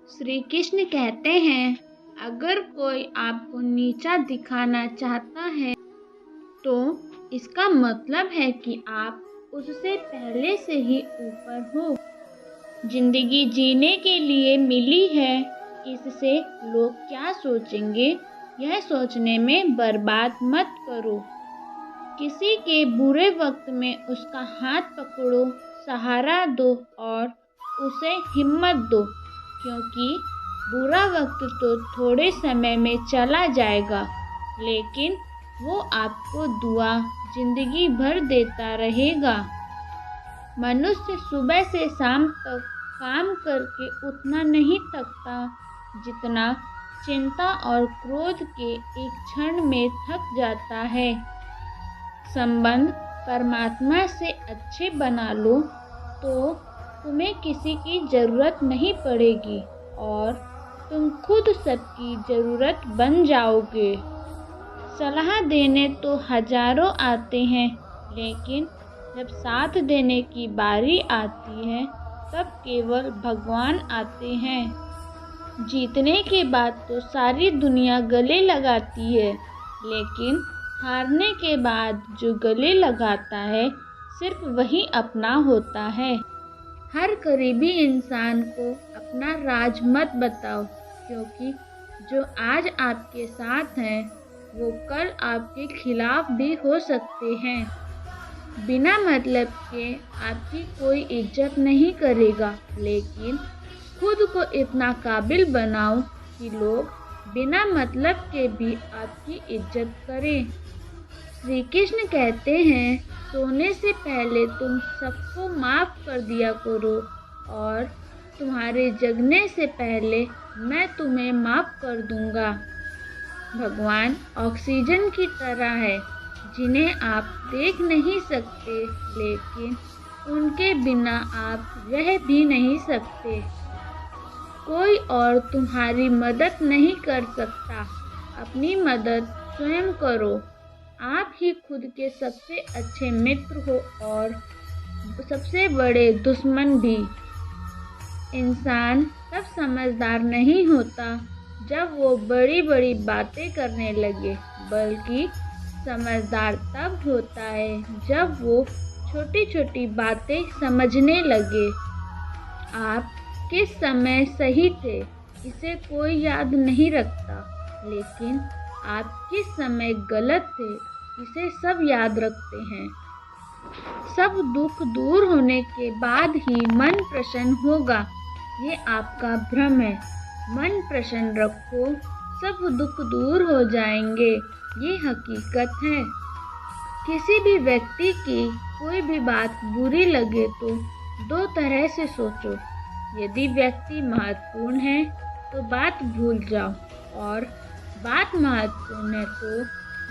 श्री कृष्ण कहते हैं, अगर कोई आपको नीचा दिखाना चाहता है तो इसका मतलब है कि आप उससे पहले से ही ऊपर हो। जिंदगी जीने के लिए मिली है, इससे लोग क्या सोचेंगे यह सोचने में बर्बाद मत करो। किसी के बुरे वक्त में उसका हाथ पकड़ो, सहारा दो और उसे हिम्मत दो, क्योंकि बुरा वक्त तो थोड़े समय में चला जाएगा, लेकिन वो आपको दुआ जिंदगी भर देता रहेगा। मनुष्य सुबह से शाम तक काम करके उतना नहीं थकता जितना चिंता और क्रोध के एक क्षण में थक जाता है। संबंध परमात्मा से अच्छे बना लो तो तुम्हें किसी की ज़रूरत नहीं पड़ेगी और तुम खुद सबकी ज़रूरत बन जाओगे। सलाह देने तो हजारों आते हैं, लेकिन जब साथ देने की बारी आती है तब केवल भगवान आते हैं। जीतने के बाद तो सारी दुनिया गले लगाती है, लेकिन हारने के बाद जो गले लगाता है सिर्फ वही अपना होता है। हर करीबी इंसान को अपना राज मत बताओ, क्योंकि जो आज आपके साथ हैं वो कल आपके खिलाफ भी हो सकते हैं। बिना मतलब के आपकी कोई इज्जत नहीं करेगा, लेकिन खुद को इतना काबिल बनाओ कि लोग बिना मतलब के भी आपकी इज्जत करें। श्री कृष्ण कहते हैं, सोने से पहले तुम सबको माफ़ कर दिया करो और तुम्हारे जगने से पहले मैं तुम्हें माफ़ कर दूंगा। भगवान ऑक्सीजन की तरह है, जिन्हें आप देख नहीं सकते, लेकिन उनके बिना आप रह भी नहीं सकते। कोई और तुम्हारी मदद नहीं कर सकता, अपनी मदद स्वयं करो। आप ही खुद के सबसे अच्छे मित्र हो और सबसे बड़े दुश्मन भी। इंसान तब समझदार नहीं होता जब वो बड़ी बड़ी बातें करने लगे, बल्कि समझदार तब होता है जब वो छोटी छोटी बातें समझने लगे। आप किस समय सही थे इसे कोई याद नहीं रखता, लेकिन आप किस समय गलत थे इसे सब याद रखते हैं। सब दुख दूर होने के बाद ही मन प्रसन्न होगा, ये आपका भ्रम है। मन प्रसन्न रखो, सब दुख दूर हो जाएंगे, ये हकीकत है। किसी भी व्यक्ति की कोई भी बात बुरी लगे तो दो तरह से सोचो। यदि व्यक्ति महत्वपूर्ण है तो बात भूल जाओ, और बात महत्वपूर्ण है तो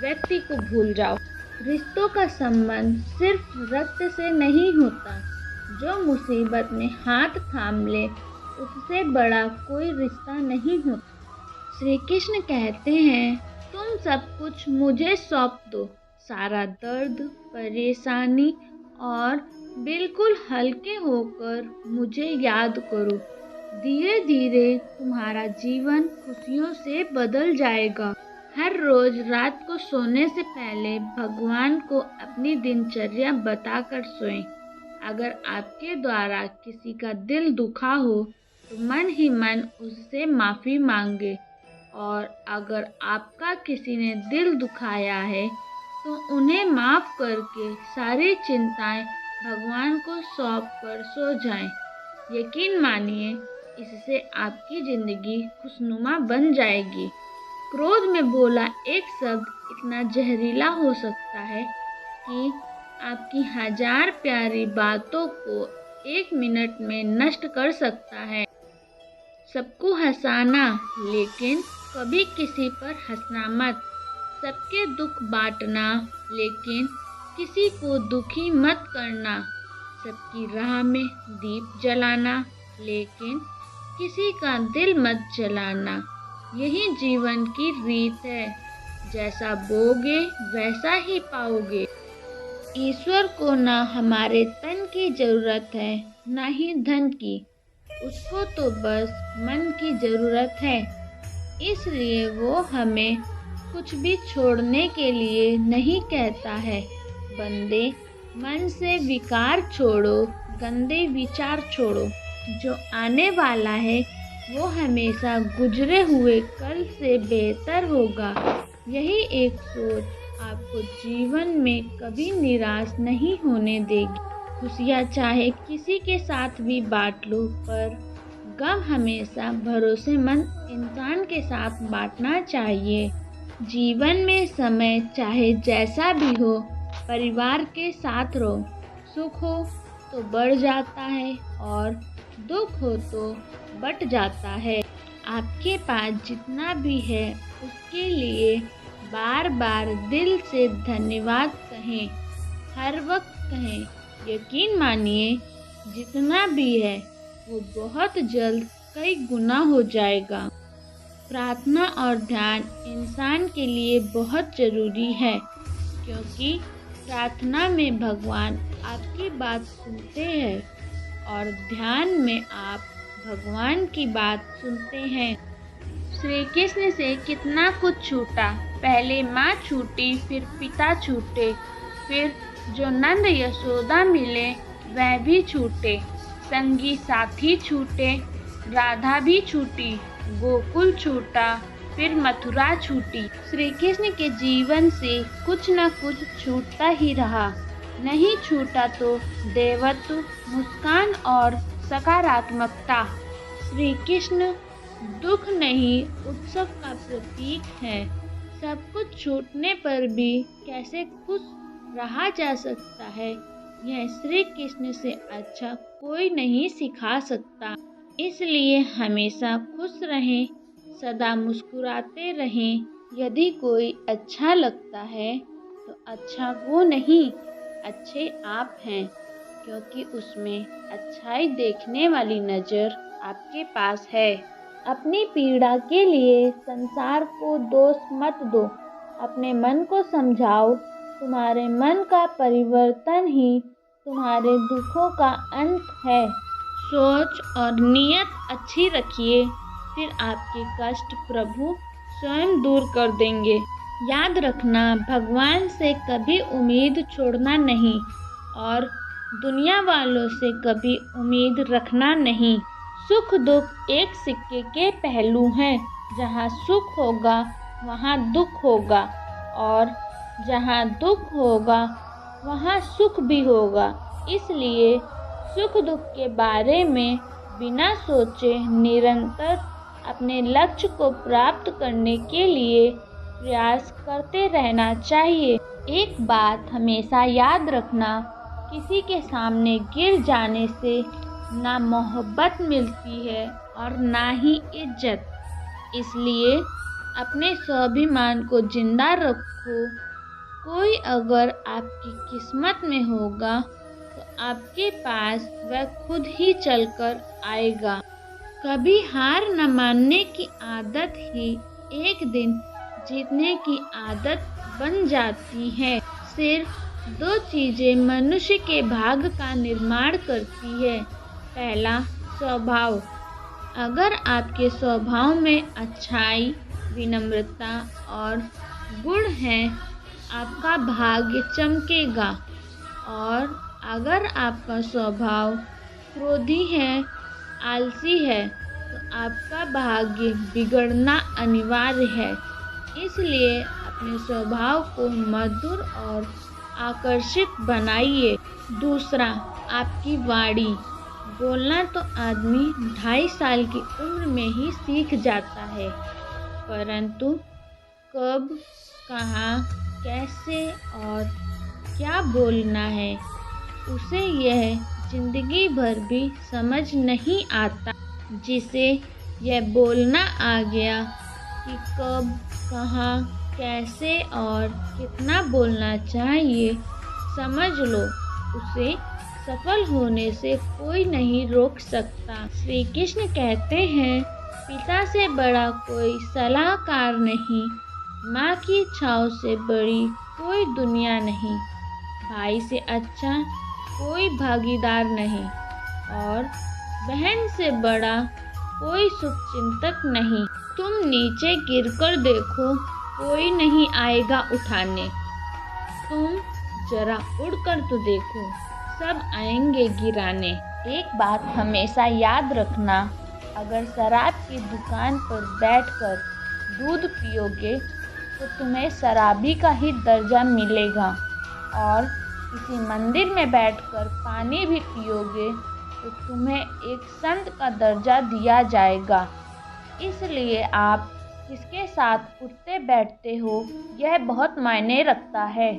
व्यक्ति को भूल जाओ। रिश्तों का संबंध सिर्फ रक्त से नहीं होता। जो मुसीबत में हाथ थाम ले उससे बड़ा कोई रिश्ता नहीं होता। श्री कृष्ण कहते हैं, तुम सब कुछ मुझे सौंप दो, सारा दर्द, परेशानी, और बिल्कुल हल्के होकर मुझे याद करो। धीरे धीरे तुम्हारा जीवन खुशियों से बदल जाएगा। हर रोज रात को सोने से पहले भगवान को अपनी दिनचर्या बताकर सोएं। अगर आपके द्वारा किसी का दिल दुखा हो तो मन ही मन उससे माफ़ी मांगे, और अगर आपका किसी ने दिल दुखाया है तो उन्हें माफ़ करके सारी चिंताएं भगवान को सौंप कर सो जाएं। यकीन मानिए, इससे आपकी ज़िंदगी खुशनुमा बन जाएगी। क्रोध में बोला एक शब्द इतना जहरीला हो सकता है कि आपकी हजार प्यारी बातों को एक मिनट में नष्ट कर सकता है। सबको हंसाना, लेकिन कभी किसी पर हंसना मत। सबके दुख बांटना, लेकिन किसी को दुखी मत करना। सबकी राह में दीप जलाना, लेकिन किसी का दिल मत जलाना। यही जीवन की रीत है, जैसा बोगे वैसा ही पाओगे। ईश्वर को ना हमारे तन की जरूरत है, ना ही धन की। उसको तो बस मन की ज़रूरत है, इसलिए वो हमें कुछ भी छोड़ने के लिए नहीं कहता है। बंदे, मन से विकार छोड़ो, गंदे विचार छोड़ो। जो आने वाला है वो हमेशा गुजरे हुए कल से बेहतर होगा। यही एक सोच आपको जीवन में कभी निराश नहीं होने देगी। खुशियाँ चाहे किसी के साथ भी बांट लो, पर गम हमेशा भरोसेमंद इंसान के साथ बांटना चाहिए। जीवन में समय चाहे जैसा भी हो, परिवार के साथ रहो। सुख हो तो बढ़ जाता है और दुख हो तो बट जाता है। आपके पास जितना भी है उसके लिए बार बार दिल से धन्यवाद कहें, हर वक्त कहें। यकीन मानिए, जितना भी है वो बहुत जल्द कई गुना हो जाएगा। प्रार्थना और ध्यान इंसान के लिए बहुत ज़रूरी है, क्योंकि प्रार्थना में भगवान आपकी बात सुनते हैं और ध्यान में आप भगवान की बात सुनते हैं। श्री कृष्ण से कितना कुछ छूटा। पहले माँ छूटी, फिर पिता छूटे, फिर जो नंद यशोदा मिले वह भी छूटे, संगी साथी छूटे, राधा भी छूटी, गोकुल छूटा, फिर मथुरा छूटी। श्री कृष्ण के जीवन से कुछ न कुछ छूटता ही रहा। नहीं छूटा तो देवत्व, मुस्कान और सकारात्मकता। श्री कृष्ण दुख नहीं, उत्सव का प्रतीक है। सब कुछ छूटने पर भी कैसे खुश रहा जा सकता है, यह श्री कृष्ण से अच्छा कोई नहीं सिखा सकता। इसलिए हमेशा खुश रहें, सदा मुस्कुराते रहें। यदि कोई अच्छा लगता है तो अच्छा वो नहीं, अच्छे आप हैं, क्योंकि उसमें अच्छाई देखने वाली नज़र आपके पास है। अपनी पीड़ा के लिए संसार को दोष मत दो, अपने मन को समझाओ। तुम्हारे मन का परिवर्तन ही तुम्हारे दुखों का अंत है। सोच और नीयत अच्छी रखिए, फिर आपके कष्ट प्रभु स्वयं दूर कर देंगे। याद रखना, भगवान से कभी उम्मीद छोड़ना नहीं और दुनिया वालों से कभी उम्मीद रखना नहीं। सुख दुख एक सिक्के के पहलू हैं। जहाँ सुख होगा वहाँ दुख होगा, और जहाँ दुख होगा वहाँ सुख भी होगा। इसलिए सुख दुख के बारे में बिना सोचे निरंतर अपने लक्ष्य को प्राप्त करने के लिए प्रयास करते रहना चाहिए। एक बात हमेशा याद रखना, किसी के सामने गिर जाने से ना मोहब्बत मिलती है और ना ही इज्जत। इसलिए अपने स्वाभिमान को जिंदा रखो। कोई अगर आपकी किस्मत में होगा तो आपके पास वह खुद ही चलकर आएगा। कभी हार न मानने की आदत ही एक दिन जीतने की आदत बन जाती है। सिर्फ दो चीज़ें मनुष्य के भाग्य का निर्माण करती है। पहला, स्वभाव। अगर आपके स्वभाव में अच्छाई, विनम्रता और गुण है, आपका भाग्य चमकेगा। और अगर आपका स्वभाव क्रोधी है, आलसी है, तो आपका भाग्य बिगड़ना अनिवार्य है। इसलिए अपने स्वभाव को मधुर और आकर्षक बनाइए। दूसरा, आपकी वाणी। बोलना तो आदमी 2.5 साल की उम्र में ही सीख जाता है, परंतु कब, कहाँ, कैसे और क्या बोलना है, उसे यह जिंदगी भर भी समझ नहीं आता। जिसे यह बोलना आ गया कि कब, कहाँ, कैसे और कितना बोलना चाहिए, समझ लो, उसे सफल होने से कोई नहीं रोक सकता। श्री कृष्ण कहते हैं, पिता से बड़ा कोई सलाहकार नहीं, माँ की छाँव से बड़ी कोई दुनिया नहीं, भाई से अच्छा कोई भागीदार नहीं, और बहन से बड़ा कोई शुभचिंतक नहीं। तुम नीचे गिरकर देखो, कोई नहीं आएगा उठाने। तुम जरा उड़कर तो देखो, सब आएंगे गिराने। एक बात हमेशा याद रखना, अगर शराब की दुकान पर बैठकर दूध पियोगे तो तुम्हें शराबी का ही दर्जा मिलेगा, और किसी मंदिर में बैठकर पानी भी पियोगे तो तुम्हें एक संत का दर्जा दिया जाएगा। इसलिए आप किसके साथ उठते बैठते हो, यह बहुत मायने रखता है।